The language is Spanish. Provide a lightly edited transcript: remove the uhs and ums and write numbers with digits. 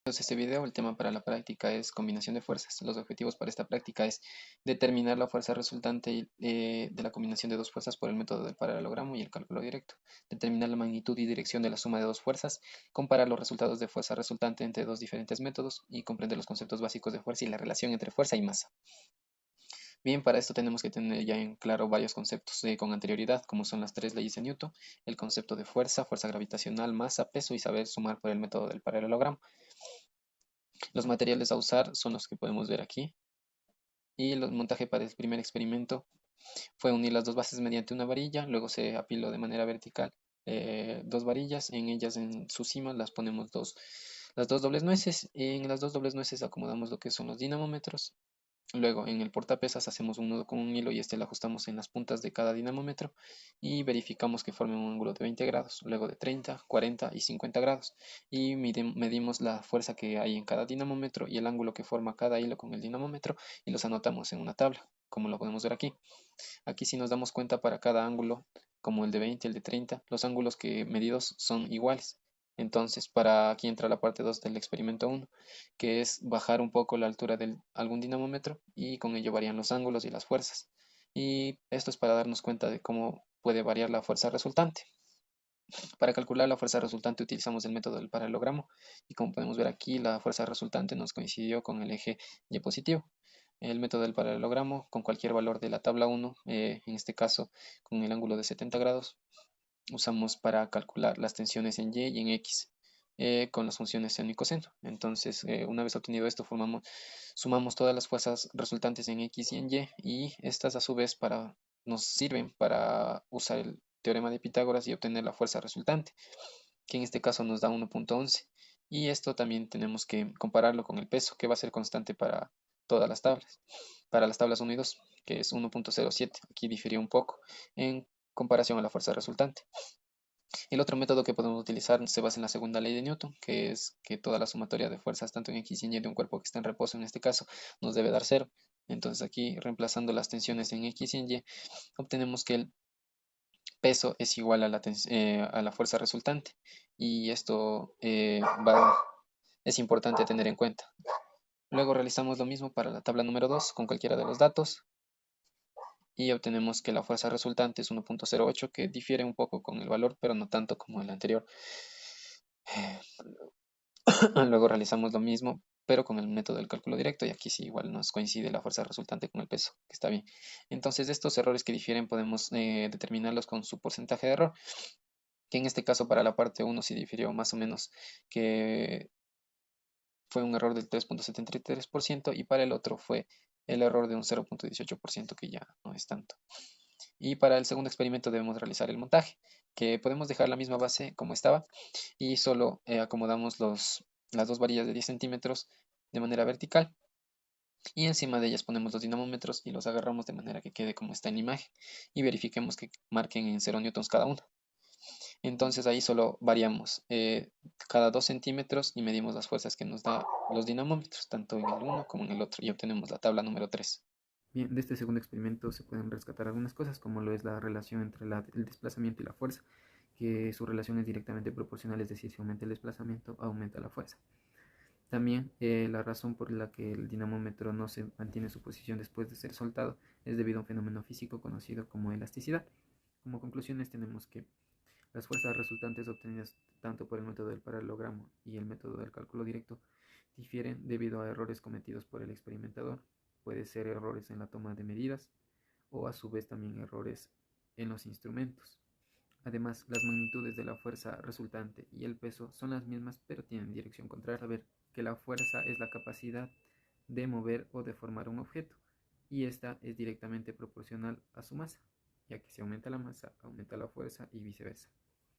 Este video, el tema para la práctica es combinación de fuerzas. Los objetivos para esta práctica es determinar la fuerza resultante de la combinación de dos fuerzas por el método del paralelogramo y el cálculo directo, determinar la magnitud y dirección de la suma de dos fuerzas, comparar los resultados de fuerza resultante entre dos diferentes métodos y comprender los conceptos básicos de fuerza y la relación entre fuerza y masa. Bien, para esto tenemos que tener ya en claro varios conceptos con anterioridad, como son las tres leyes de Newton, el concepto de fuerza, fuerza gravitacional, masa, peso y saber sumar por el método del paralelogramo. Los materiales a usar son los que podemos ver aquí. Y el montaje para el primer experimento fue unir las dos bases mediante una varilla, luego se apiló de manera vertical dos varillas, en ellas en su cima las ponemos las dos dobles nueces, y en las dos dobles nueces acomodamos lo que son los dinamómetros. Luego en el portapesas hacemos un nudo con un hilo y este lo ajustamos en las puntas de cada dinamómetro y verificamos que formen un ángulo de 20 grados, luego de 30, 40 y 50 grados. Y medimos la fuerza que hay en cada dinamómetro y el ángulo que forma cada hilo con el dinamómetro y los anotamos en una tabla, como lo podemos ver aquí. Aquí si nos damos cuenta para cada ángulo, como el de 20, el de 30, los ángulos que medidos son iguales. Entonces, para aquí entra la parte 2 del experimento 1, que es bajar un poco la altura de algún dinamómetro y con ello varían los ángulos y las fuerzas. Y esto es para darnos cuenta de cómo puede variar la fuerza resultante. Para calcular la fuerza resultante utilizamos el método del paralelogramo y como podemos ver aquí, la fuerza resultante nos coincidió con el eje y positivo. El método del paralelogramo con cualquier valor de la tabla 1, en este caso con el ángulo de 70 grados, usamos para calcular las tensiones en Y y en X con las funciones seno y coseno. Entonces, una vez obtenido esto, sumamos todas las fuerzas resultantes en X y en Y estas a su vez nos sirven para usar el teorema de Pitágoras y obtener la fuerza resultante, que en este caso nos da 1.11. Y esto también tenemos que compararlo con el peso, que va a ser constante para todas las tablas. Para las tablas 1 y 2, que es 1.07. Aquí difiere un poco en comparación a la fuerza resultante. El otro método que podemos utilizar se basa en la segunda ley de Newton, que es que toda la sumatoria de fuerzas, tanto en X y en Y de un cuerpo que está en reposo, en este caso, nos debe dar cero. Entonces aquí, reemplazando las tensiones en X y en Y, obtenemos que el peso es igual a a la fuerza resultante. Y esto es importante tener en cuenta. Luego realizamos lo mismo para la tabla número 2 con cualquiera de los datos y obtenemos que la fuerza resultante es 1.08, que difiere un poco con el valor, pero no tanto como el anterior. Luego realizamos lo mismo, pero con el método del cálculo directo, y aquí sí igual nos coincide la fuerza resultante con el peso, que está bien. Entonces, estos errores que difieren podemos determinarlos con su porcentaje de error, que en este caso para la parte 1 sí difirió más o menos, que fue un error del 3.73% y para el otro fue el error de un 0.18%, que ya no es tanto. Y para el segundo experimento debemos realizar el montaje, que podemos dejar la misma base como estaba y solo acomodamos las dos varillas de 10 centímetros de manera vertical y encima de ellas ponemos los dinamómetros y los agarramos de manera que quede como está en la imagen y verifiquemos que marquen en 0 newtons cada uno. Entonces ahí solo variamos cada 2 centímetros y medimos las fuerzas que nos da los dinamómetros, tanto en el uno como en el otro, y obtenemos la tabla número 3. Bien, de este segundo experimento se pueden rescatar algunas cosas, como lo es la relación entre el desplazamiento y la fuerza, que su relación es directamente proporcional, es decir, si aumenta el desplazamiento, aumenta la fuerza. También la razón por la que el dinamómetro no se mantiene su posición después de ser soltado es debido a un fenómeno físico conocido como elasticidad. Como conclusiones tenemos que las fuerzas resultantes obtenidas tanto por el método del paralelogramo y el método del cálculo directo difieren debido a errores cometidos por el experimentador. Puede ser errores en la toma de medidas o a su vez también errores en los instrumentos. Además, las magnitudes de la fuerza resultante y el peso son las mismas pero tienen dirección contraria. Saber que la fuerza es la capacidad de mover o deformar un objeto y esta es directamente proporcional a su masa, ya que si aumenta la masa, aumenta la fuerza y viceversa.